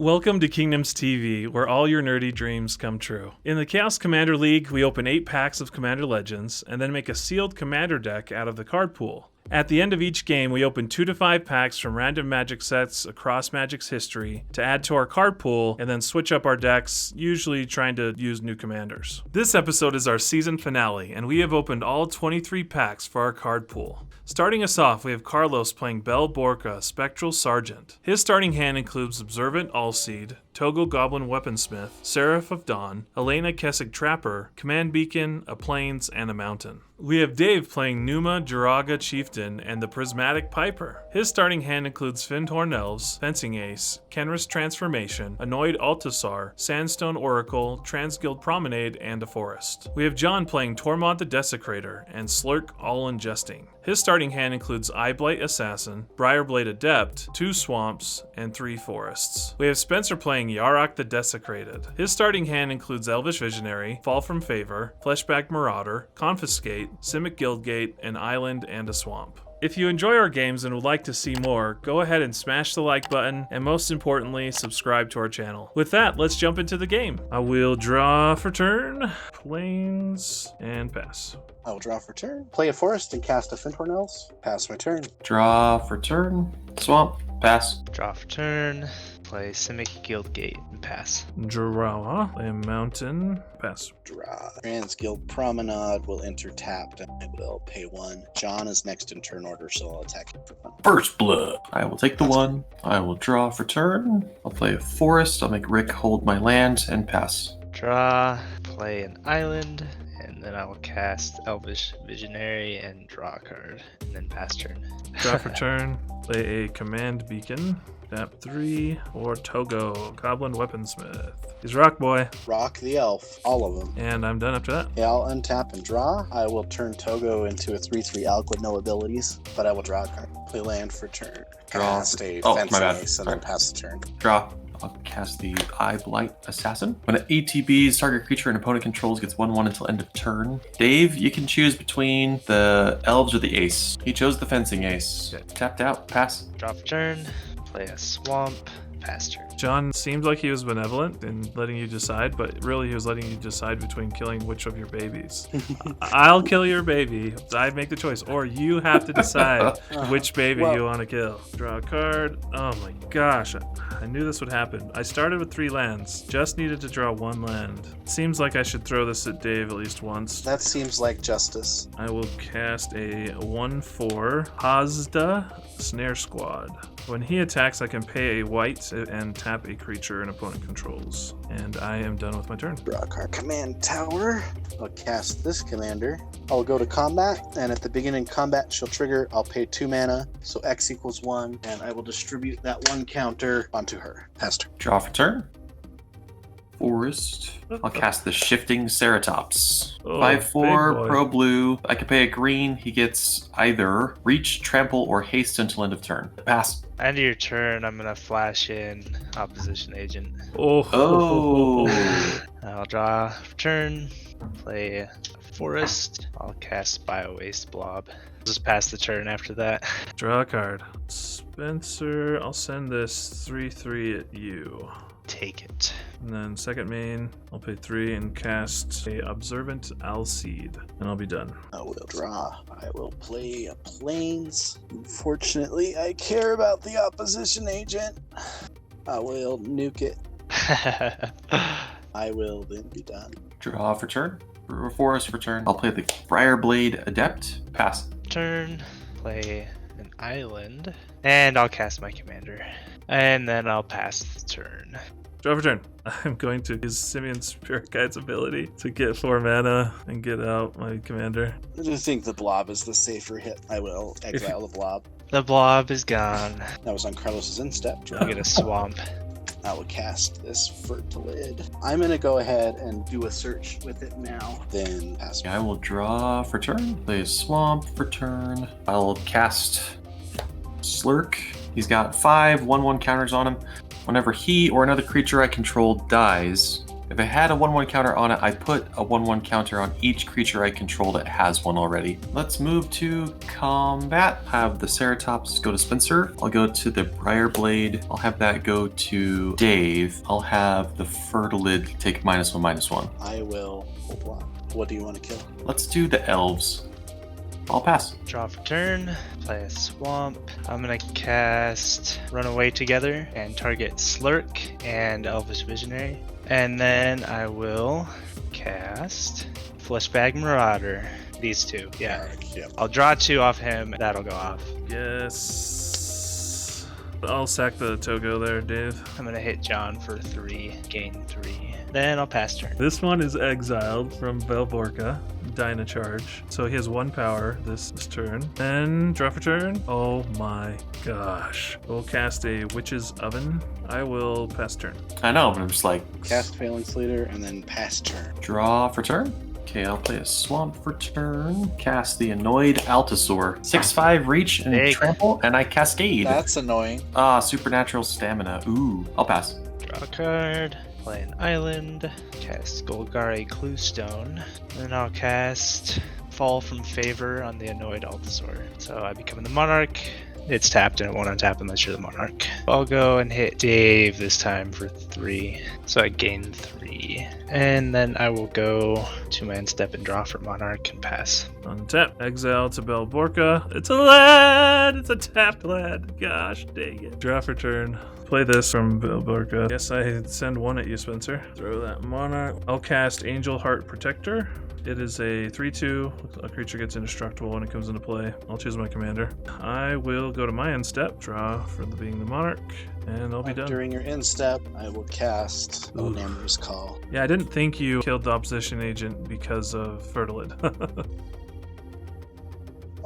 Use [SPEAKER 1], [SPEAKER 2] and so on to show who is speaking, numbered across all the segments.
[SPEAKER 1] Welcome to Kingdoms TV, where all your nerdy dreams come true. In the Chaos Commander League, we open 8 packs of Commander Legends, and then make a sealed Commander deck out of the card pool. At the end of each game, we open 2 to 5 packs from random Magic sets across Magic's history to add to our card pool, and then switch up our decks, usually trying to use new commanders. This episode is our season finale, and we have opened all 23 packs for our card pool. Starting us off, we have Carlos playing Bell Borca, Spectral Sergeant. His starting hand includes Observant Allseed, Togo Goblin Weaponsmith, Seraph of Dawn, Elena Kessig Trapper, Command Beacon, a Plains, and a Mountain. We have Dave playing Numa, Jiraga Chieftain, and the Prismatic Piper. His starting hand includes Fyndhorn Elves, Fencing Ace, Kenris Transformation, Annoyed Altasar, Sandstone Oracle, Transguild Promenade, and a Forest. We have John playing Tormod the Desecrator and Slurrk All-Ingesting. His starting hand includes Eyeblight Assassin, Briarblade Adept, 2 Swamps, and 3 Forests. We have Spencer playing Yarok the Desecrated. His starting hand includes Elvish Visionary, Fall from Favor, Fleshback Marauder, Confiscate, Simic Guildgate, an Island, and a Swamp. If you enjoy our games and would like to see more, go ahead and smash the like button, and most importantly, subscribe to our channel. With that, let's jump into the game. I will draw for turn, Plains, and pass.
[SPEAKER 2] I will draw for turn, play a forest, and cast a Fyndhorn Elves. Pass my turn.
[SPEAKER 3] Draw for turn, swamp, pass.
[SPEAKER 4] Draw for turn, play Simic Guildgate, and pass.
[SPEAKER 1] Draw, play a mountain, pass.
[SPEAKER 2] Draw. Transguild Promenade will enter tapped, and I will pay 1. John is next in turn order, so I'll attack him for 1.
[SPEAKER 3] First blood. I will take the 1. I will draw for turn. I'll play a forest. I'll make Rick hold my land and pass.
[SPEAKER 4] Draw, play an island, and then I will cast Elvish Visionary and draw a card, and then pass turn.
[SPEAKER 1] Draw for turn, play a Command Beacon, tap 3, or Togo, Goblin Weaponsmith. He's Rock Boy.
[SPEAKER 2] Rock the Elf, all of them.
[SPEAKER 1] And I'm done after that.
[SPEAKER 2] Yeah, I'll untap and draw. I will turn Togo into a 3/3 Alk with no abilities, but I will draw a card. Play land for turn.
[SPEAKER 3] Draw.
[SPEAKER 2] Cast a
[SPEAKER 3] Oh,
[SPEAKER 2] Fencing
[SPEAKER 3] my bad.
[SPEAKER 2] Ace, and then pass the turn.
[SPEAKER 3] Draw. I'll cast the Eyeblight Assassin. When it ATBs, target creature an opponent controls gets 1/1 until end of turn. Dave, you can choose between the elves or the ace. He chose the fencing ace.
[SPEAKER 1] Okay.
[SPEAKER 3] Tapped out. Pass.
[SPEAKER 4] Draw for turn, play a swamp, pass turn.
[SPEAKER 1] John seemed like he was benevolent in letting you decide, but really he was letting you decide between killing which of your babies. I'll kill your baby. I make the choice. Or you have to decide which baby you want to kill. Draw a card. Oh my gosh. I knew this would happen. I started with 3 lands. Just needed to draw 1 land. Seems like I should throw this at Dave at least once.
[SPEAKER 2] That seems like justice.
[SPEAKER 1] I will cast a 1/4 Hazda Snare Squad. When he attacks, I can pay a white and tap a creature an opponent controls. And I am done with my turn.
[SPEAKER 2] Draw a card. Command Tower. I'll cast this commander. I'll go to combat, and at the beginning of combat, she'll trigger. I'll pay 2 mana, so X equals 1, and I will distribute that 1 counter onto her. Pass turn.
[SPEAKER 3] Draw for turn. Forest. I'll cast the Shifting Ceratops.
[SPEAKER 1] Oh,
[SPEAKER 3] 5/4
[SPEAKER 1] big boy.
[SPEAKER 3] pro blue. I can pay a green. He gets either reach, trample, or haste until end of turn. Pass.
[SPEAKER 4] End of your turn, I'm gonna flash in Opposition Agent.
[SPEAKER 3] Oh.
[SPEAKER 4] I'll draw for turn, play a forest, I'll cast Bio Waste Blob. Just pass the turn after that.
[SPEAKER 1] Draw a card. Spencer, I'll send this 3/3 at you.
[SPEAKER 4] Take it.
[SPEAKER 1] And then second main, I'll pay 3 and cast a Observant Alseed. And I'll be done.
[SPEAKER 2] I will draw. I will play a Plains. Unfortunately, I care about the opposition agent. I will nuke it. I will then be done.
[SPEAKER 3] Draw for turn. Forest for turn. I'll play the Briarblade Adept. Pass.
[SPEAKER 4] Turn, play an island, and I'll cast my commander. And then I'll pass the turn.
[SPEAKER 1] Draw for turn. I'm going to use Simeon's Spirit Guide's ability to get 4 mana and get out my commander.
[SPEAKER 2] I just think the blob is the safer hit. I will exile the blob.
[SPEAKER 4] The blob is gone.
[SPEAKER 2] That was on Carlos's instep.
[SPEAKER 4] I get a swamp.
[SPEAKER 2] I will cast this Fertilid. I'm going to go ahead and do a search with it now. Then pass.
[SPEAKER 3] I will draw for turn. Play a Swamp for turn. I'll cast Slurrk. He's got 5 1/1 counters on him. Whenever he or another creature I control dies, If it had a 1/1 counter on it, I put a 1/1 counter on each creature I control that has one already. Let's move to combat. Have the Ceratops go to Spencer. I'll go to the Briarblade. I'll have that go to Dave. I'll have the Fertilid take -1/-1.
[SPEAKER 2] I will. Hold on. What do you want to kill?
[SPEAKER 3] Let's do the elves. I'll pass.
[SPEAKER 4] Draw for turn, play a swamp. I'm gonna cast Runaway Together and target Slurrk and Elvish Visionary. And then I will cast Fleshbag Marauder. These two, yeah.
[SPEAKER 2] Yep.
[SPEAKER 4] I'll draw 2 off him, that'll go off.
[SPEAKER 1] Yes. I'll sack the Togo there, Dave.
[SPEAKER 4] I'm gonna hit John for 3, gain 3. Then I'll pass turn.
[SPEAKER 1] This one is exiled from Borca, Dyna Charge. So he has 1 power this turn. Then draw for turn. Oh my gosh. We'll cast a Witch's Oven. I will pass turn.
[SPEAKER 3] I know, but I'm just like,
[SPEAKER 2] Cast Phalanx Leader and then pass turn.
[SPEAKER 3] draw for turn. Okay, I'll play a swamp for turn. Cast the Annoyed Altasaur. 6/5 reach and
[SPEAKER 4] Big.
[SPEAKER 3] trample, and I cascade.
[SPEAKER 2] That's annoying.
[SPEAKER 3] Supernatural stamina. Ooh, I'll pass.
[SPEAKER 4] Draw a card, play an island, cast Golgari Cluestone, then I'll cast Fall from Favor on the Annoyed Altasaur. So I become the Monarch. It's tapped and it won't untap unless you're the Monarch. I'll go and hit Dave this time for 3. So I gain 3. And then I will go 2-man step and draw for Monarch and pass.
[SPEAKER 1] Untap. Exile to Borca. It's a land! It's a tapped land. Gosh dang it. Draw for turn. Play this from Borca. Yes, I send 1 at you, Spencer. Throw that Monarch. I'll cast Angel Heart Protector. It is a 3/2. A creature gets indestructible when it comes into play. I'll choose my commander. I will go to my end step, draw for being the Monarch, and I'll be done.
[SPEAKER 2] During your end step, I will cast
[SPEAKER 1] Ooh.
[SPEAKER 2] Onammer's Call.
[SPEAKER 1] Yeah, I didn't think you killed the opposition agent because of Fertilid.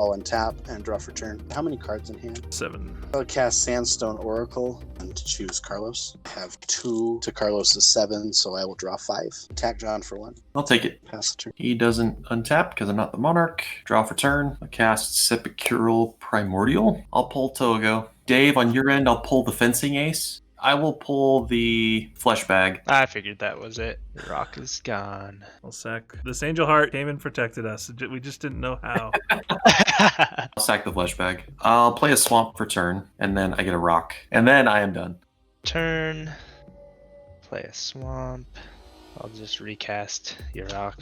[SPEAKER 2] I'll untap and draw for turn. How many cards in hand?
[SPEAKER 1] 7.
[SPEAKER 2] I'll cast Sandstone Oracle and choose Carlos. I have 2 to Carlos's 7, so I will draw 5. Attack John for 1.
[SPEAKER 3] I'll take it.
[SPEAKER 2] Pass the turn.
[SPEAKER 3] He doesn't untap because I'm not the Monarch. Draw for turn. I'll cast Sepulchral Primordial. I'll pull Togo. Dave, on your end, I'll pull the Fencing Ace. I will pull the Flesh Bag.
[SPEAKER 4] I figured that was it. The rock is gone.
[SPEAKER 1] I'll sack. This Angel Heart came and protected us. We just didn't know how.
[SPEAKER 3] I'll sack the Flesh Bag. I'll play a Swamp for turn, and then I get a Rock. And then I am done.
[SPEAKER 4] Turn, play a swamp. I'll just recast Yarok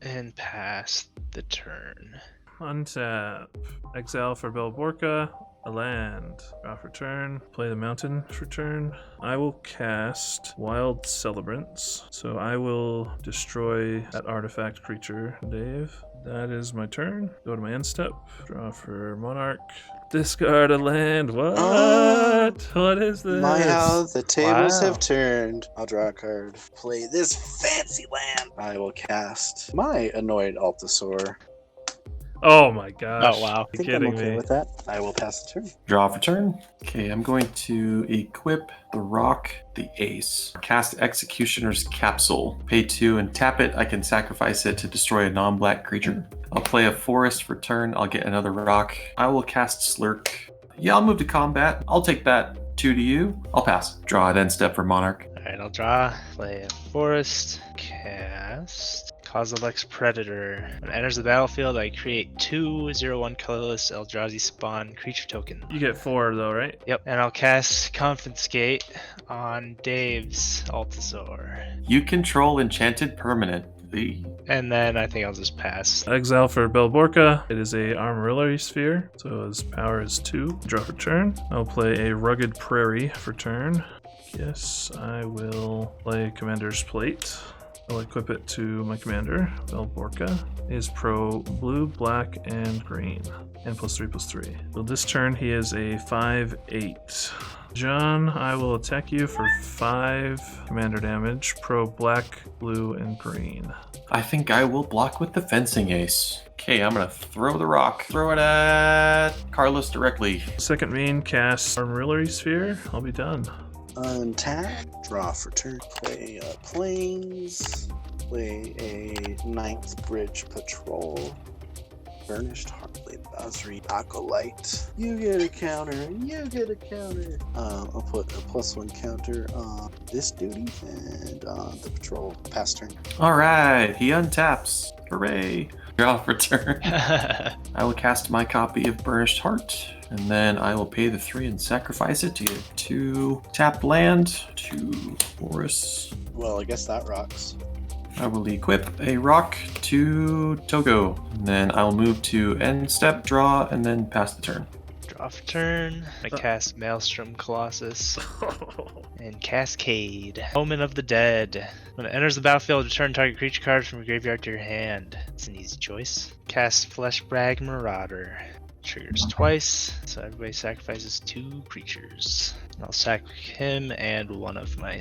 [SPEAKER 4] and pass the turn.
[SPEAKER 1] Untap. Exile for Borca. A land. Draw for turn. Play the mountain for turn. I will cast Wild Celebrants. So I will destroy that artifact creature, Dave. That is my turn. Go to my end step. Draw for Monarch. Discard a land. What? What is this?
[SPEAKER 2] My how the tables
[SPEAKER 4] Wow.
[SPEAKER 2] have turned. I'll draw a card. Play this fancy land. I will cast my Annoyed Altasaur.
[SPEAKER 1] Oh my gosh.
[SPEAKER 4] Oh, wow.
[SPEAKER 2] I
[SPEAKER 1] You're
[SPEAKER 2] think I'm
[SPEAKER 1] kidding
[SPEAKER 2] okay
[SPEAKER 1] me.
[SPEAKER 2] with that. I will pass the turn.
[SPEAKER 3] Draw for turn. Okay, I'm going to equip the Rock, the Ace. Cast Executioner's Capsule. Pay 2 and tap it. I can sacrifice it to destroy a non-black creature. I'll play a Forest for turn. I'll get another Rock. I will cast Slurrk. Yeah, I'll move to combat. I'll take that 2 to you. I'll pass. Draw at end step for Monarch.
[SPEAKER 4] Alright, I'll draw, play a forest, cast Kozilek's Predator. When it enters the battlefield, I create 2 0/1 colorless Eldrazi spawn creature token.
[SPEAKER 1] You get 4 though, right?
[SPEAKER 4] Yep, and I'll cast Confiscate on Dave's Altasaur.
[SPEAKER 3] You control enchanted permanent.
[SPEAKER 4] And then I think I'll just pass.
[SPEAKER 1] Exile for Borca. It is a Armorillary Sphere, so his power is 2. Draw for turn. I'll play a Rugged Prairie for turn. Yes, I will play Commander's Plate. I'll equip it to my commander, Borca. He is pro blue, black, and green. And +3/+3. So this turn he is a 5/8. John, I will attack you for 5 commander damage, pro black, blue, and green.
[SPEAKER 3] I think I will block with the Fencing Ace. Okay, I'm gonna throw the Rock. Throw it at Carlos directly.
[SPEAKER 1] Second main, cast Armorillary Sphere. I'll be done.
[SPEAKER 2] Untap, draw for turn, play Plains, play a 9th Bridge Patrol, Burnished Heartblade, Basri, Acolyte. You get a counter, and you get a counter. I'll put a +1 counter on this duty and on the patrol. Pass turn.
[SPEAKER 3] All right, he untaps. Hooray! Draw for turn. I will cast my copy of Burnished Heart, and then I will pay the 3 and sacrifice it to get 2 tapped land, 2 forests.
[SPEAKER 2] Well, I guess that rocks.
[SPEAKER 3] I will equip a rock to Togo, and then I will move to end step, draw, and then pass the turn.
[SPEAKER 4] Draw for turn. I cast Maelstrom Colossus and Cascade. Omen of the Dead. When it enters the battlefield, return target creature card from your graveyard to your hand. It's an easy choice. Cast Fleshbrag Marauder. Triggers twice, so everybody sacrifices 2 creatures. I'll sack him and one of my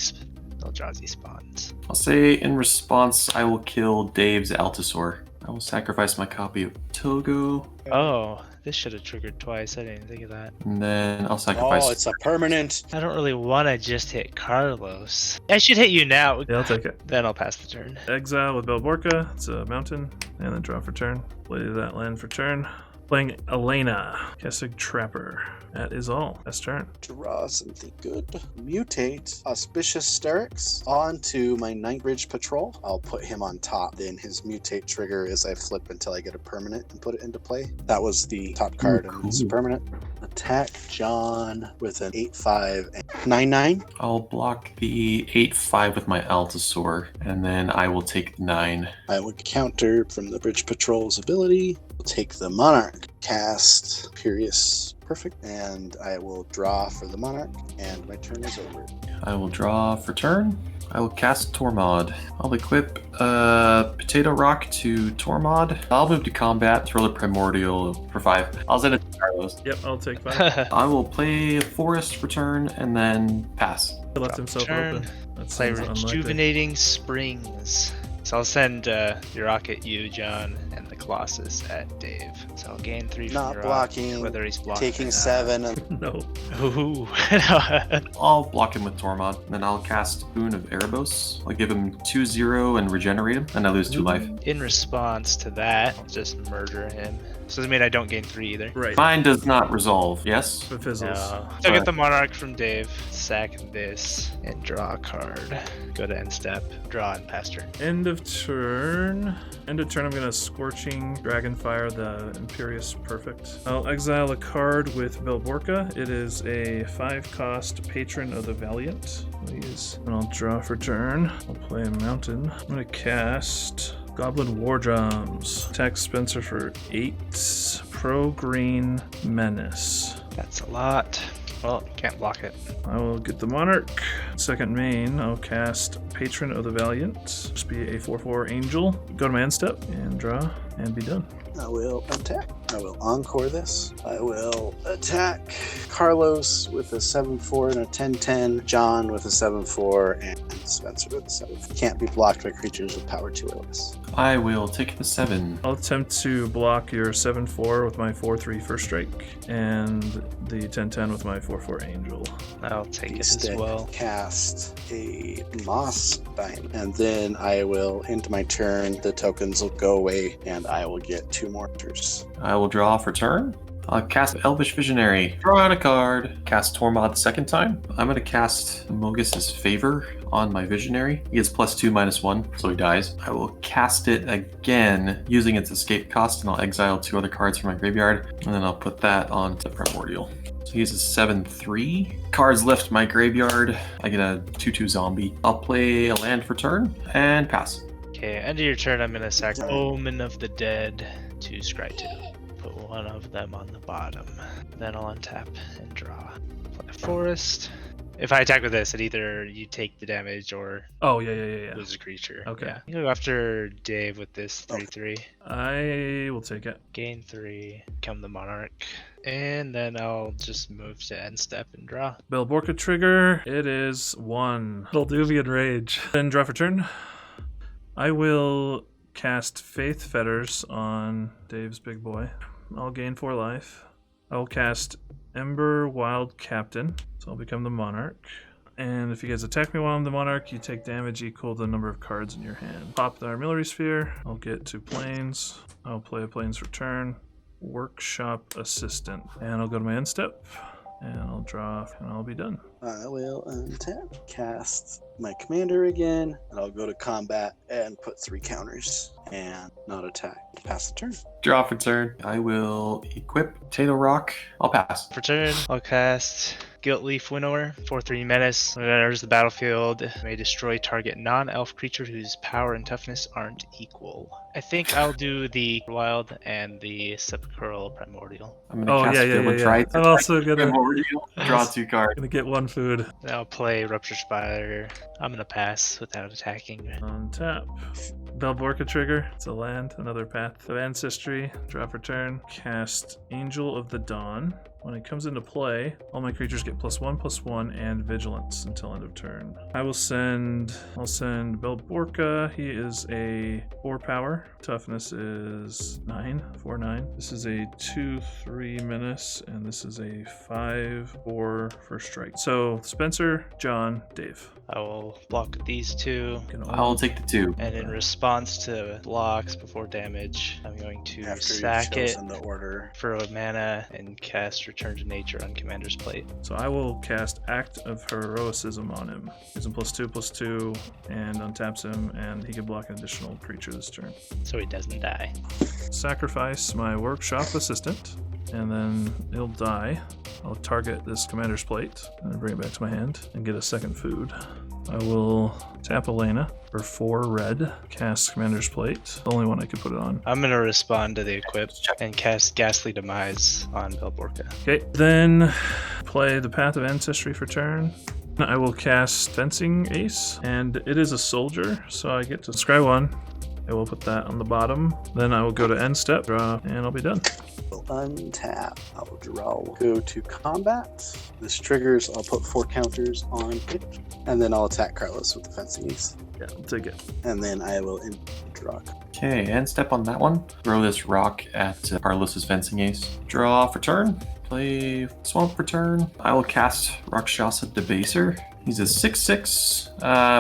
[SPEAKER 4] Eldrazi spawns.
[SPEAKER 3] I'll say in response, I will kill Dave's Altasaur. I will sacrifice my copy of Togo,
[SPEAKER 4] Oh, this should have triggered twice. I didn't even think of that.
[SPEAKER 3] and then I'll sacrifice.
[SPEAKER 2] Oh, it's a permanent.
[SPEAKER 4] I don't really want to just hit Carlos. I should hit you now.
[SPEAKER 1] Yeah, I'll take it.
[SPEAKER 4] Then I'll pass the turn.
[SPEAKER 1] Exile with Borca. It's a mountain. And then draw for turn. Play that land for turn. Playing Elena. Kessig Trapper. That is all. That's turn.
[SPEAKER 2] Draw something good. Mutate Auspicious Sterix onto my Nightbridge Patrol. I'll put him on top. Then his mutate trigger is I flip until I get a permanent and put it into play. That was the top card
[SPEAKER 3] Ooh,
[SPEAKER 2] and it's
[SPEAKER 3] cool.
[SPEAKER 2] permanent. Attack John with an 8/5 and 9/9.
[SPEAKER 3] I'll block the 8/5 with my Altasaur, and then I will take 9.
[SPEAKER 2] I will counter from the Bridge Patrol's ability. I'll take the Monarch. Cast Imperious Perfect. And I will draw for the Monarch. And my turn is over.
[SPEAKER 3] I will draw for turn. I will cast Tormod. I'll equip Potato Rock to Tormod. I'll move to combat, throw the Primordial for 5. I'll send it to Carlos.
[SPEAKER 1] Yep, I'll take 5.
[SPEAKER 3] I will play a Forest for turn and then pass.
[SPEAKER 1] He left himself
[SPEAKER 4] turn.
[SPEAKER 1] open. That
[SPEAKER 4] Play
[SPEAKER 1] seems unlikely.
[SPEAKER 4] Rejuvenating Springs. So I'll send Yarok at you, John, and the Colossus at Dave. So I'll gain 3 from
[SPEAKER 2] Not
[SPEAKER 4] Yarok,
[SPEAKER 2] blocking,
[SPEAKER 4] whether he's blocking
[SPEAKER 2] taking
[SPEAKER 4] or not.
[SPEAKER 2] 7. And
[SPEAKER 1] No.
[SPEAKER 4] Ooh.
[SPEAKER 3] I'll block him with Tormod, and then I'll cast Boon of Erebos. I'll give him 2/0 and regenerate him, and I lose 2 life.
[SPEAKER 4] In response to that, I'll just murder him. So doesn't mean I don't gain 3 either.
[SPEAKER 1] Right.
[SPEAKER 3] Mine does not resolve, yes?
[SPEAKER 1] It fizzles.
[SPEAKER 4] No. So get the Monarch from Dave, sack this, and draw a card. Go to end step, draw and pass turn.
[SPEAKER 1] End of turn. End of turn, I'm going to Scorching Dragonfire the Imperious Perfect. I'll exile a card with Borca. It is a 5-cost Patron of the Valiant. Please. And I'll draw for turn. I'll play a mountain. I'm going to cast Goblin War Drums. Attack Spencer for 8. Pro Green Menace.
[SPEAKER 4] That's a lot. Well, can't block it.
[SPEAKER 1] I will get the Monarch. Second main, I'll cast Patron of the Valiant. Just be a 4/4 Angel. Go to my end step and draw and be done.
[SPEAKER 2] I will attack. I will encore this. I will attack Carlos with a 7/4 and a 10/10. John with a 7/4 and Spencer with a 7/4. Can't be blocked by creatures with power 2 or less.
[SPEAKER 3] I will take the 7.
[SPEAKER 1] I'll attempt to block your 7/4 with my 4/3 first strike and the 10/10 with my 4/4 Angel.
[SPEAKER 4] I'll take it as
[SPEAKER 2] Instead,
[SPEAKER 4] well.
[SPEAKER 2] cast a Moss Diamond. And then I will end my turn. The tokens will go away and I will get 2 more turns.
[SPEAKER 3] I will draw for turn. I'll cast Elvish Visionary. Draw out a card. Cast Tormod the second time. I'm going to cast Mogus's Favor on my Visionary. He gets +2/-1, so he dies. I will cast it again using its escape cost, and I'll exile 2 other cards from my graveyard, and then I'll put that onto Primordial. So he has a 7/3. Cards left my graveyard. I get a 2/2 zombie. I'll play a land for turn and pass.
[SPEAKER 4] Okay, end of your turn, I'm gonna sack Omen of the Dead to scry 2. Put one of them on the bottom. Then I'll untap and draw. Play a Forest. If I attack with this, it either you take the damage or
[SPEAKER 1] Oh, yeah.
[SPEAKER 4] lose a creature.
[SPEAKER 1] Okay.
[SPEAKER 4] Yeah. You go after Dave with this 3/3.
[SPEAKER 1] I will take it.
[SPEAKER 4] Gain 3, become the Monarch. And then I'll just move to end step and draw.
[SPEAKER 1] Borca trigger. It is 1. Valduvian Rage. Then draw for turn. I will cast Faith Fetters on Dave's big boy. I'll gain 4 life. I'll cast Ember Wild Captain, so I'll become the Monarch. And if you guys attack me while I'm the monarch, you take damage equal to the number of cards in your hand. Pop the artillery sphere. I'll get 2 planes. I'll play a planes for turn. Workshop assistant. And I'll go to my end step. And I'll draw, and I'll be done.
[SPEAKER 2] I will untap, cast my commander again, and I'll go to combat and put 3 counters and not attack. Pass the turn.
[SPEAKER 3] Draw for turn. I will equip Potato Rock. I'll pass.
[SPEAKER 4] For turn, I'll cast Guilt Leaf Winnower, 4/3 menace. When it enters the battlefield, it may destroy target non-elf creature whose power and toughness aren't equal. I think I'll do the Wild and the Sepulchral Primordial.
[SPEAKER 3] I'm gonna cast Field Triton.
[SPEAKER 1] I'm also gonna
[SPEAKER 3] Primordial. Draw 2 cards.
[SPEAKER 1] gonna get 1 food.
[SPEAKER 4] Then I'll play Rupture Spire. I'm gonna pass without attacking.
[SPEAKER 1] On tap. Borca trigger. It's a land, another Path of Ancestry. Draw for turn. Cast Angel of the Dawn. When it comes into play, all my creatures get +1/+1 and Vigilance until end of turn. I'll send Borca. He is a 4 power. Toughness is 9, 4/9. This is a 2/3 menace, and this is a 5/4 first strike. So Spencer, John, Dave.
[SPEAKER 4] I will block these 2.
[SPEAKER 3] I'll take the 2.
[SPEAKER 4] And in response to blocks before damage, I'm going to
[SPEAKER 2] After
[SPEAKER 4] sack
[SPEAKER 2] you've
[SPEAKER 4] it
[SPEAKER 2] chosen the order.
[SPEAKER 4] for a mana and cast Return to Nature on Commander's Plate.
[SPEAKER 1] So I will cast Act of Heroicism on him. Gives him +2/+2 and untaps him, and he can block an additional creature this turn.
[SPEAKER 4] So he doesn't die.
[SPEAKER 1] Sacrifice my Workshop Assistant, and then it'll die. I'll target this Commander's Plate and bring it back to my hand and get a second food. I will tap Elena for 4 red, cast Commander's Plate, the only one I could put it on.
[SPEAKER 4] I'm going to respond to the equip and cast Ghastly Demise on Borca.
[SPEAKER 1] Okay, then play the Path of Ancestry for turn. I will cast Fencing Ace, and it is a soldier, so I get to scry 1. I will put that on the bottom. Then I will go to end step, draw, and I'll be done.
[SPEAKER 2] I'll untap. I'll draw. Go to combat. This triggers. I'll put 4 counters on it, and then I'll attack Carlos with the Fencing Ace.
[SPEAKER 1] Yeah, I'll take it.
[SPEAKER 2] And then I will draw.
[SPEAKER 3] Okay, end step on that one. Throw this rock at Carlos's Fencing Ace. Draw for turn. Play Swamp for turn. I will cast Rakshasa Debaser. He's a 6/6.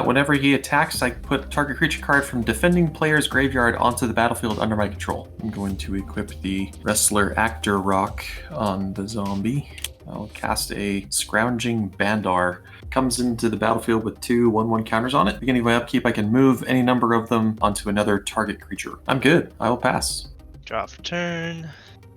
[SPEAKER 3] Whenever he attacks, I put target creature card from defending player's graveyard onto the battlefield under my control. I'm going to equip the Wrestler Actor Rock on the zombie. I'll cast a Scrounging Bandar. Comes into the battlefield with 2 1/1 counters on it. Beginning of my upkeep, I can move any number of them onto another target creature. I'm good. I will pass.
[SPEAKER 4] Draw for turn.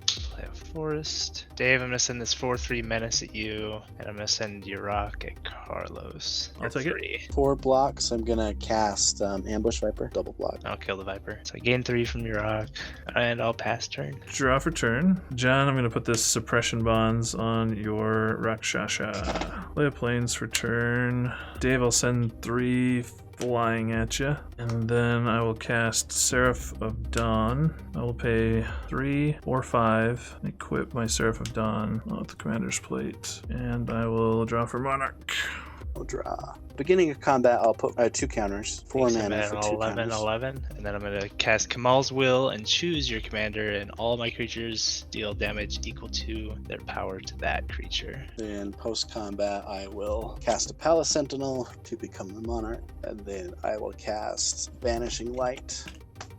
[SPEAKER 4] Play a Forest. Dave, I'm going to send this 4/3 menace at you, and I'm going to send Yarok at Carlos.
[SPEAKER 1] I'll take it.
[SPEAKER 2] 4 blocks. I'm gonna cast Ambush Viper. Double block.
[SPEAKER 4] I'll kill the Viper. So I gain 3 from Yarok, and I'll pass turn.
[SPEAKER 1] Draw for turn. John, I'm going to put this Suppression Bonds on your Rakshasa. Play a Plains for turn. Dave, I'll send 3 flying at you, and then I will cast Seraph of Dawn. I will pay 3 or 5, equip my Seraph of Dawn with the Commander's Plate, and I will draw for Monarch.
[SPEAKER 2] I'll draw. Beginning of combat, I'll put 2 counters. 4
[SPEAKER 4] So I'm
[SPEAKER 2] mana
[SPEAKER 4] at
[SPEAKER 2] for 2
[SPEAKER 4] 11,
[SPEAKER 2] counters.
[SPEAKER 4] 11, and then I'm going to cast Kamal's Will and choose your commander, and all my creatures deal damage equal to their power to that creature.
[SPEAKER 2] Then post combat, I will cast a Palace Sentinel to become the Monarch, and then I will cast Vanishing Light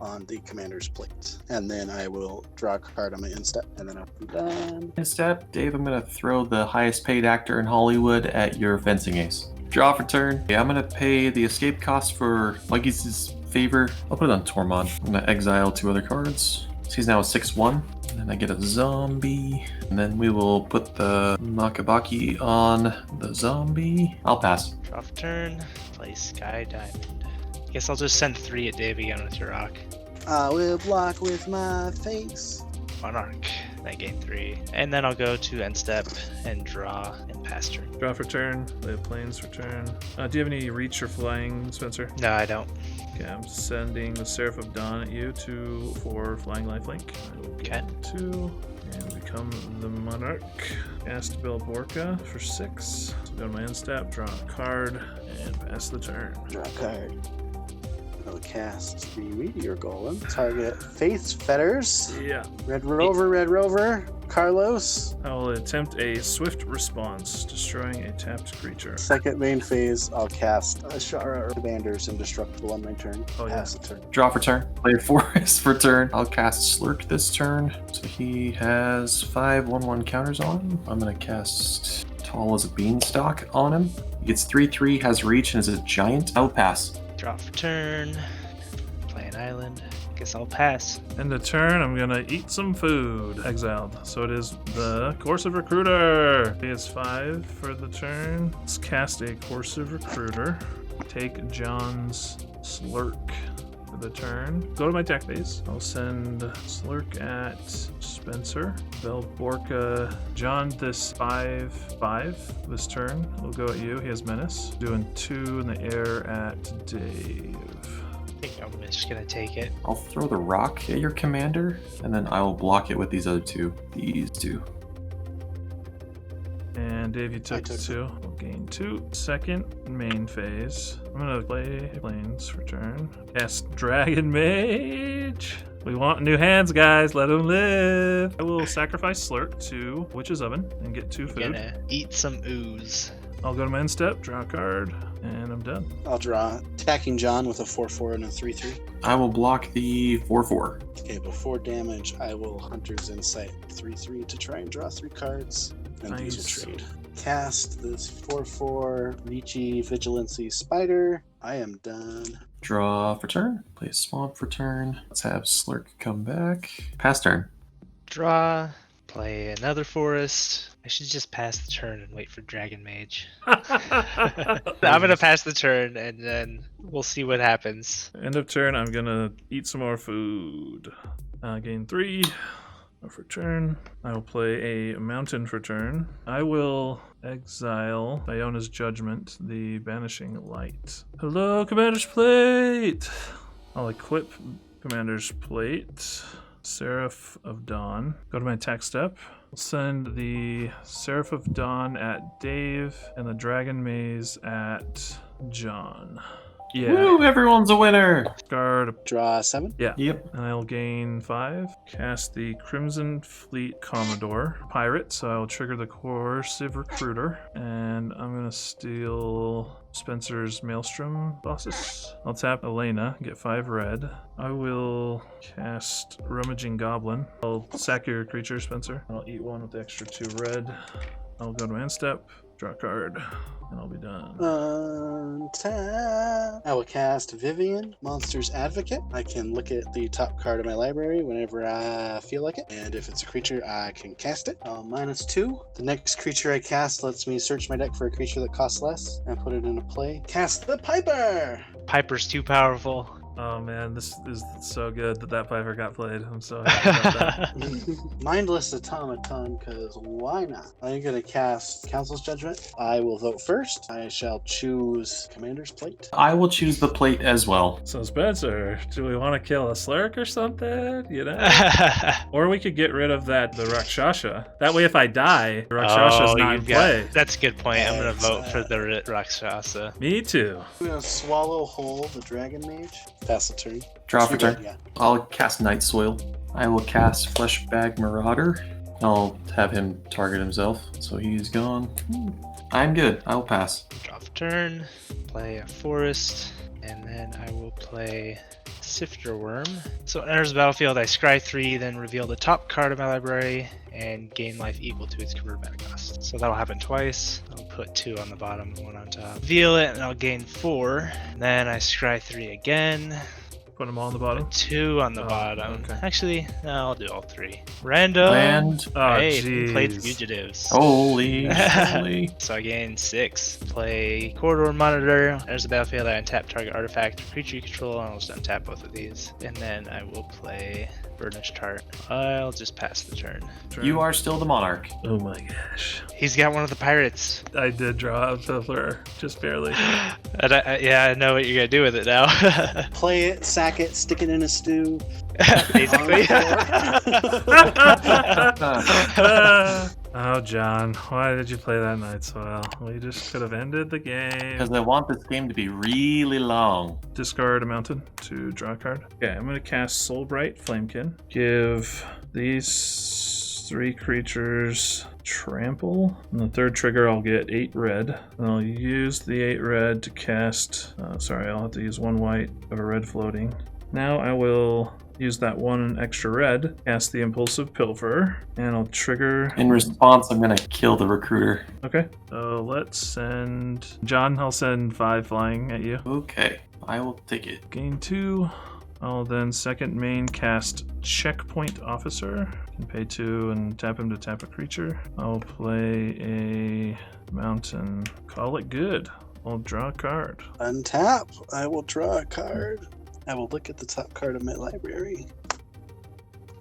[SPEAKER 2] on the Commander's Plate, and then I will draw a card on my end step, and then I'm done.
[SPEAKER 3] End step, Dave, I'm going to throw the highest paid actor in Hollywood at your Fencing Ace. Draw for turn. Okay, I'm going to pay the escape cost for Muggy's favor. I'll put it on Tormod. I'm going to exile 2 other cards. So he's now a 6/1. And then I get a zombie. And then we will put the Makabaki on the zombie. I'll pass.
[SPEAKER 4] Draw for turn. Play Sky Diamond. Guess I'll just send 3 at Dave again with Yarok.
[SPEAKER 2] I will block with my face.
[SPEAKER 4] Monarch. I gain 3. And then I'll go to end step and draw and pass turn.
[SPEAKER 1] Draw for turn. Play a Plains for turn. Do you have any reach or flying, Spencer?
[SPEAKER 4] No, I don't.
[SPEAKER 1] Okay, I'm sending the Seraph of Dawn at you for flying lifelink. I will get 2 and become the Monarch. Cast Borca for 6. So go to my end step, draw a card, and pass the turn.
[SPEAKER 2] Draw a card. I'll cast the Meteor Golem. Target Faith's Fetters.
[SPEAKER 1] Yeah.
[SPEAKER 2] Red Rover. Carlos.
[SPEAKER 1] I will attempt a swift response, destroying a tapped creature.
[SPEAKER 2] Second main phase, I'll cast Ashara Commander's Indestructible on my turn.
[SPEAKER 1] Oh, yeah.
[SPEAKER 2] Pass the turn.
[SPEAKER 3] Draw for turn. Play a forest for turn. I'll cast Slurrk this turn. So he has 5 1/1 counters on him. I'm going to cast Tall as a Beanstalk on him. He gets 3/3, has reach, and is a giant. I'll pass.
[SPEAKER 4] Draw for turn. Play an island. Guess I'll pass.
[SPEAKER 1] End of turn, I'm gonna eat some food. Exiled. So it is the Coercive Recruiter. He has 5 for the turn. Let's cast a Coercive Recruiter. Take John's Slurrk for the turn. Go to my deck phase. I'll send Slurrk at Spencer. Bell Borca. John, this 5/5 this turn will go at you. He has Menace. Doing 2 in the air at Dave.
[SPEAKER 4] I think I'm just gonna take it.
[SPEAKER 3] I'll throw the rock at your commander, and then I will block it with these other two. These two.
[SPEAKER 1] And Dave, you took
[SPEAKER 2] took
[SPEAKER 1] 2. We'll gain 2. Second main phase. I'm gonna play Plains for turn. Cast Dragon Mage. We want new hands, guys. Let them live. I will sacrifice Slurrk to Witch's Oven and get 2 food.
[SPEAKER 4] Gonna eat some ooze.
[SPEAKER 1] I'll go to my end step, draw a card, and I'm done.
[SPEAKER 2] I'll draw. Attacking John with a 4/4 and a 3/3.
[SPEAKER 3] I will block the 4/4.
[SPEAKER 2] Okay, before damage, I will Hunter's Insight 3/3 to try and draw 3 cards. And these
[SPEAKER 1] Nice.
[SPEAKER 2] will trade. Cast this 4/4 Leechy Vigilancy Spider. I am done.
[SPEAKER 3] Draw for turn. Play a Swamp for turn. Let's have Slurrk come back. Pass turn.
[SPEAKER 4] Draw. Play another forest. I should just pass the turn and wait for Dragon Mage. I'm gonna pass the turn and then we'll see what happens.
[SPEAKER 1] End of turn, I'm gonna eat some more food. Gain 3. For turn, I will play a mountain for turn. I will exile Iona's Judgment, the Banishing Light. Hello, Commander's Plate! I'll equip Commander's Plate. Seraph of Dawn. Go to my attack step. I'll send the Seraph of Dawn at Dave and the Dragon Maze at John. Yeah.
[SPEAKER 3] Woo! Everyone's a winner.
[SPEAKER 1] Guard.
[SPEAKER 2] Draw 7.
[SPEAKER 1] Yeah.
[SPEAKER 3] Yep.
[SPEAKER 1] And I'll gain 5. Cast the Crimson Fleet Commodore Pirate, so I'll trigger the Coercive Recruiter. And I'm going to steal Spencer's Maelstrom bosses. I'll tap Elena, get 5 red. I will cast Rummaging Goblin. I'll sack your creature, Spencer. I'll eat 1 with the extra 2 red. I'll go to end step, draw a card, and I'll be done.
[SPEAKER 2] Untap. I will cast Vivian, Monster's Advocate. I can look at the top card of my library whenever I feel like it. And if it's a creature, I can cast it. -2. The next creature I cast lets me search my deck for a creature that costs less and put it into play. Cast the Piper!
[SPEAKER 4] Piper's too powerful.
[SPEAKER 1] Oh man, this is so good that Piper got played. I'm so happy about that.
[SPEAKER 2] Mindless Automaton, because why not? I'm going to cast Council's Judgment. I will vote first. I shall choose Commander's Plate.
[SPEAKER 3] I will choose the plate as well.
[SPEAKER 1] So Spencer, do we want to kill a Slurrk or something? You know? Or we could get rid of the Rakshasa. That way if I die, the Rakshasa's not in play.
[SPEAKER 4] That's a good point. I'm gonna vote for the Rakshasa.
[SPEAKER 1] Me too.
[SPEAKER 2] I'm going to swallow whole the Dragon Mage. Pass the turn.
[SPEAKER 3] Draw for
[SPEAKER 2] You
[SPEAKER 3] turn.
[SPEAKER 2] did, yeah.
[SPEAKER 3] I'll cast Night Soil. I will cast Fleshbag Marauder. I'll have him target himself, so he's gone. I'm good. I will pass.
[SPEAKER 4] Draw for turn. Play a forest, and then I will play Sifter Worm. So it enters the battlefield. I scry 3, then reveal the top card of my library, and gain life equal to its converted mana cost. So that'll happen twice. I'll put 2 on the bottom, 1 on top. Reveal it, and I'll gain 4. Then I scry 3 again.
[SPEAKER 1] Put them all on the bottom.
[SPEAKER 4] 2 on the
[SPEAKER 1] Oh,
[SPEAKER 4] bottom.
[SPEAKER 1] okay.
[SPEAKER 4] Actually, no, I'll do all 3. Random.
[SPEAKER 3] Land.
[SPEAKER 1] Oh,
[SPEAKER 4] Hey, we played
[SPEAKER 1] jeez.
[SPEAKER 4] Fugitives.
[SPEAKER 3] Holy moly.
[SPEAKER 4] So I gain 6. Play Corridor Monitor. There's the battlefield. I untap target artifact or creature you control, and I'll just untap both of these. And then I will play Burnished Heart. I'll just pass the turn.
[SPEAKER 3] You are still the monarch.
[SPEAKER 1] Oh my gosh.
[SPEAKER 4] He's got one of the pirates.
[SPEAKER 1] I did draw out the Fleur, just barely.
[SPEAKER 4] And I know what you're gonna do with it now.
[SPEAKER 2] Play it, sack it, stick it in a stew.
[SPEAKER 4] Basically.
[SPEAKER 1] Oh, John, why did you play that Night Soil? We just could have ended the game.
[SPEAKER 3] Because I want this game to be really long.
[SPEAKER 1] Discard a mountain to draw a card. Okay, I'm going to cast Soulbright Flamekin. Give these 3 creatures trample. On the 3rd trigger, I'll get 8 red. And I'll use the 8 red to cast... I'll have to use 1 white of a red floating. Now I will use that 1 extra red, cast the Impulsive Pilfer, and I'll trigger...
[SPEAKER 3] In response, I'm going to kill the recruiter.
[SPEAKER 1] Okay, so let's send... John, I'll send 5 flying at you.
[SPEAKER 3] Okay, I will take it.
[SPEAKER 1] Gain 2. I'll then second main cast Checkpoint Officer. Can pay 2 and tap him to tap a creature. I'll play a mountain. Call it good. I'll draw a card.
[SPEAKER 2] Untap. I will draw a card. I will look at the top card of my library.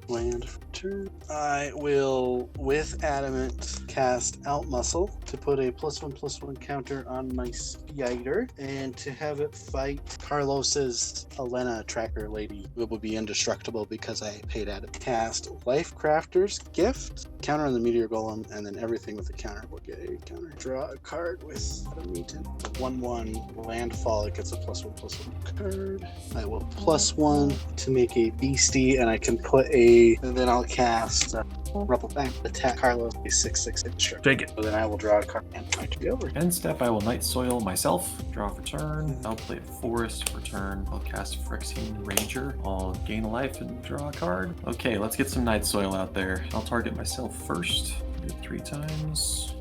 [SPEAKER 2] Land for turn. I will, with Adamant, cast Out Muscle to put a +1/+1 counter on my Spider, and to have it fight Carlos's Elena tracker lady. It will be indestructible because I paid Adamant. Cast Life Crafter's Gift, counter on the Meteor Golem, and then everything with the counter will get a counter. Draw a card with a mutant. 1/1 landfall, it gets a +1/+1 card. I will +1 to make a beastie, and I can put and then I'll cast Rubble Bank, attack Carlos, a 6/6 hit.
[SPEAKER 1] Take it.
[SPEAKER 2] So then I will draw a card and try to be over.
[SPEAKER 3] End step, I will Night Soil myself, draw for turn. I'll play a Forest for turn. I'll cast Phyrexian Ranger. I'll gain a life and draw a card. Okay, let's get some Night Soil out there. I'll target myself first. Do it 3 times.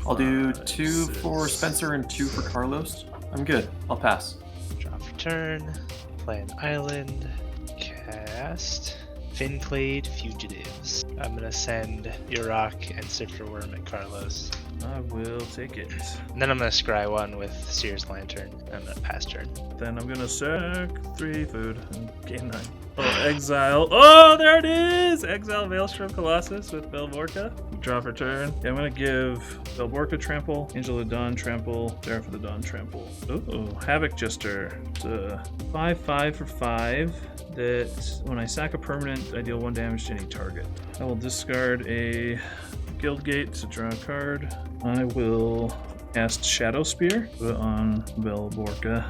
[SPEAKER 3] I'll do 2 for Spencer and 2 for Carlos. I'm good. I'll pass.
[SPEAKER 4] Draw for turn. Play an island. Cast Finclade Fugitives. I'm gonna send Yarok and Sifterworm at Carlos.
[SPEAKER 1] I will take it.
[SPEAKER 4] And then I'm gonna scry 1 with Seer's Lantern. I'm gonna pass turn.
[SPEAKER 1] Then I'm gonna sack 3 food and gain 9. Oh, exile. Oh, there it is! Exile Maelstrom Colossus with Borca. Draw for turn. Yeah, I'm gonna give Borca trample, Angel of the Dawn trample, Seraph of the Dawn trample. Ooh, Havoc Jester. It's a 5/5 for 5. That when I sack a permanent, I deal 1 damage to any target. I will discard a Guildgate to draw a card. I will cast Shadow Spear, put it on Borca.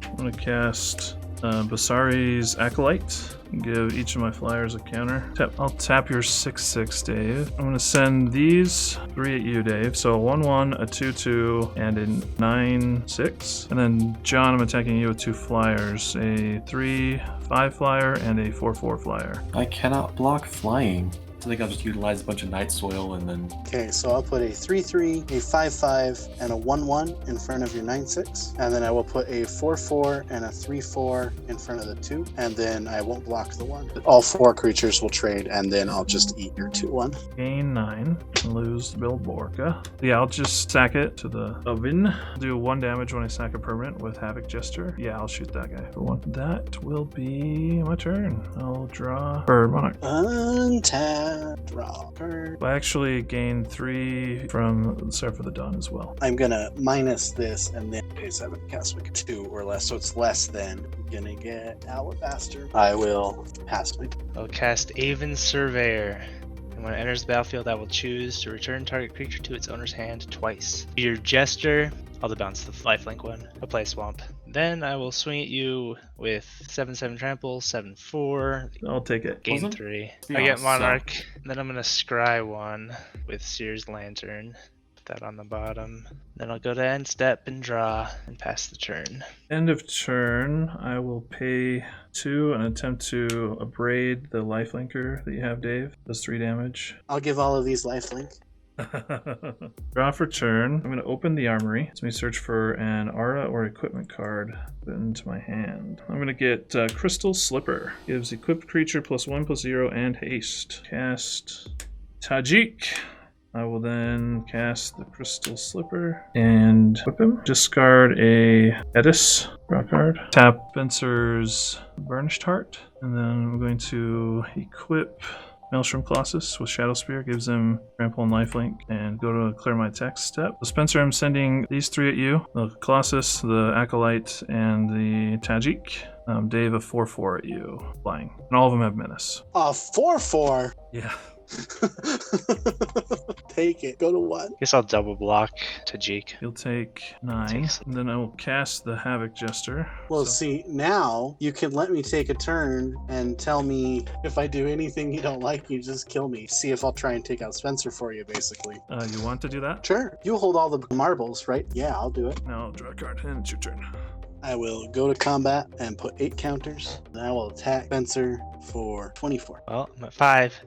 [SPEAKER 1] I'm going to cast Basari's Acolyte. Give each of my flyers a counter. I'll tap your 6/6, Dave. I'm going to send these 3 at you, Dave. So a 1/1, a 2/2, and a 9/6. And then, John, I'm attacking you with 2 flyers. A 3/5 flyer and a 4/4 flyer.
[SPEAKER 3] I cannot block flying. I think I'll just utilize a bunch of Night Soil and then...
[SPEAKER 2] Okay, so I'll put a 3/3, a 5/5, and a 1/1 in front of your 9/6. And then I will put a 4/4 and a 3/4 in front of the 2. And then I won't block the 1. All 4 creatures will trade, and then I'll just eat your 2/1.
[SPEAKER 1] Gain 9. Lose Borca. Yeah, I'll just sack it to the oven. Do 1 damage when I sack a permanent with Havoc Jester. Yeah, I'll shoot that guy for 1. That will be my turn. I'll draw for Monarch.
[SPEAKER 2] Untap. Draw card.
[SPEAKER 1] I actually gained 3 from Seraph of the Dawn as well.
[SPEAKER 2] I'm gonna minus this and then pay 7 cast like 2 or less, so it's less than. I'm gonna get Alabaster. I will pass my turn.
[SPEAKER 4] I'll cast Aven Surveyor. And when it enters the battlefield, I will choose to return target creature to its owner's hand twice. Your Jester, I'll bounce the lifelink one. I'll play Swamp. Then I will swing at you with 7/7 trample, 7/4.
[SPEAKER 1] I'll take it.
[SPEAKER 4] Gain 3.
[SPEAKER 3] Yeah,
[SPEAKER 4] I get
[SPEAKER 3] so-
[SPEAKER 4] Monarch. Then I'm gonna scry 1 with Seer's Lantern. Put that on the bottom. Then I'll go to end step and draw and pass the turn.
[SPEAKER 1] End of turn, I will pay 2 and attempt to abrade the lifelinker that you have, Dave. Does 3 damage.
[SPEAKER 2] I'll give all of these lifelink.
[SPEAKER 1] Draw for turn. I'm going to open the armory. Let me search for an Aura or equipment card. Put it into my hand. I'm going to get Crystal Slipper. Gives equipped creature +1/+0 and haste. Cast Tajik. I will then cast the Crystal Slipper and equip him. Discard a Edis. Draw card. Tap Spencer's Burnished Heart. And then I'm going to equip Maelstrom Colossus with Shadow Spear, gives him trample and lifelink, and go to clear my text step. So Spencer, I'm sending these 3 at you: the Colossus, the Acolyte, and the Tajik. Dave, a 4/4 at you, flying. And all of them have menace.
[SPEAKER 2] A 4/4?
[SPEAKER 1] Yeah.
[SPEAKER 2] Take it. Go to 1.
[SPEAKER 4] Guess I'll double block Tajik.
[SPEAKER 1] You'll take 9. And then I will cast the Havoc Jester.
[SPEAKER 2] Well,
[SPEAKER 1] So-
[SPEAKER 2] see, now you can let me take a turn and tell me if I do anything you don't like, you just kill me. See if I'll try and take out Spencer for you, basically.
[SPEAKER 1] You want to do that?
[SPEAKER 2] Sure. You hold all the marbles, right? Yeah, I'll do it.
[SPEAKER 1] Now I'll draw a card, and it's your turn.
[SPEAKER 2] I will go to combat and put 8 counters. And I will attack Spencer for 24.
[SPEAKER 4] Well, I'm at 5.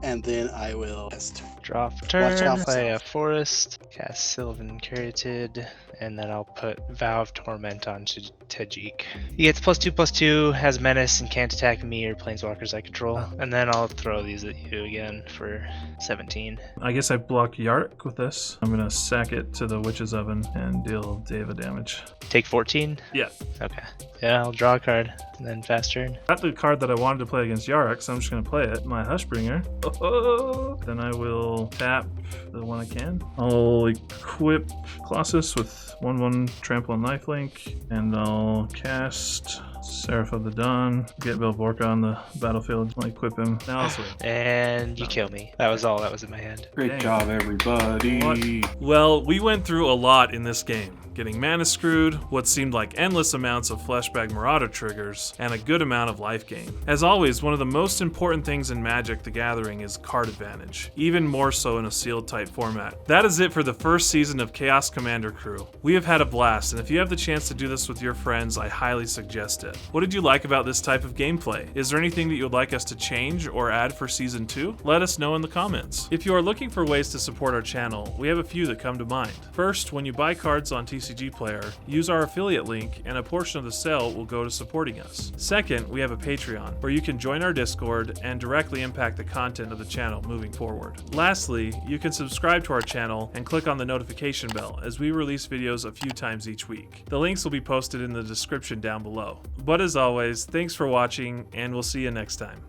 [SPEAKER 2] And then I will test.
[SPEAKER 4] Draw for
[SPEAKER 2] Watch
[SPEAKER 4] turn,
[SPEAKER 2] out.
[SPEAKER 4] play a forest, cast Sylvan Caryatid, and then I'll put Vow of Torment on Tajik. He gets +2/+2, has menace, and can't attack me or planeswalkers I control. And then I'll throw these at you again for 17.
[SPEAKER 1] I guess I block Yarok with this. I'm gonna sack it to the Witch's Oven and deal Deva damage.
[SPEAKER 4] Take 14?
[SPEAKER 1] Yeah.
[SPEAKER 4] Okay. Yeah, I'll draw a card, and then fast turn.
[SPEAKER 1] Got the card that I wanted to play against Yarok, so I'm just gonna play it. My Hushbringer. Oh, then I will tap the one I can. I'll equip Colossus with 1/1 Trample and Lifelink, and I'll cast Seraph of the Dawn. Get Bill Borca on the battlefield. I'll equip him. Now I'll swing.
[SPEAKER 4] And you kill me. That was all that was in my hand.
[SPEAKER 3] Great
[SPEAKER 1] Dang.
[SPEAKER 3] job, everybody.
[SPEAKER 1] Well, we went through a lot in this game. Getting mana screwed, what seemed like endless amounts of Fleshbag Marauder triggers, and a good amount of life gain. As always, one of the most important things in Magic the Gathering is card advantage, even more so in a sealed type format. That is it for the first season of Chaos Commander Crew. We have had a blast, and if you have the chance to do this with your friends, I highly suggest it. What did you like about this type of gameplay? Is there anything that you would like us to change or add for Season 2? Let us know in the comments. If you are looking for ways to support our channel, we have a few that come to mind. First, when you buy cards on TCG Player, use our affiliate link and a portion of the sale will go to supporting us. Second, we have a Patreon, where you can join our Discord and directly impact the content of the channel moving forward. Lastly, you can subscribe to our channel and click on the notification bell as we release videos a few times each week. The links will be posted in the description down below. But as always, thanks for watching and we'll see you next time.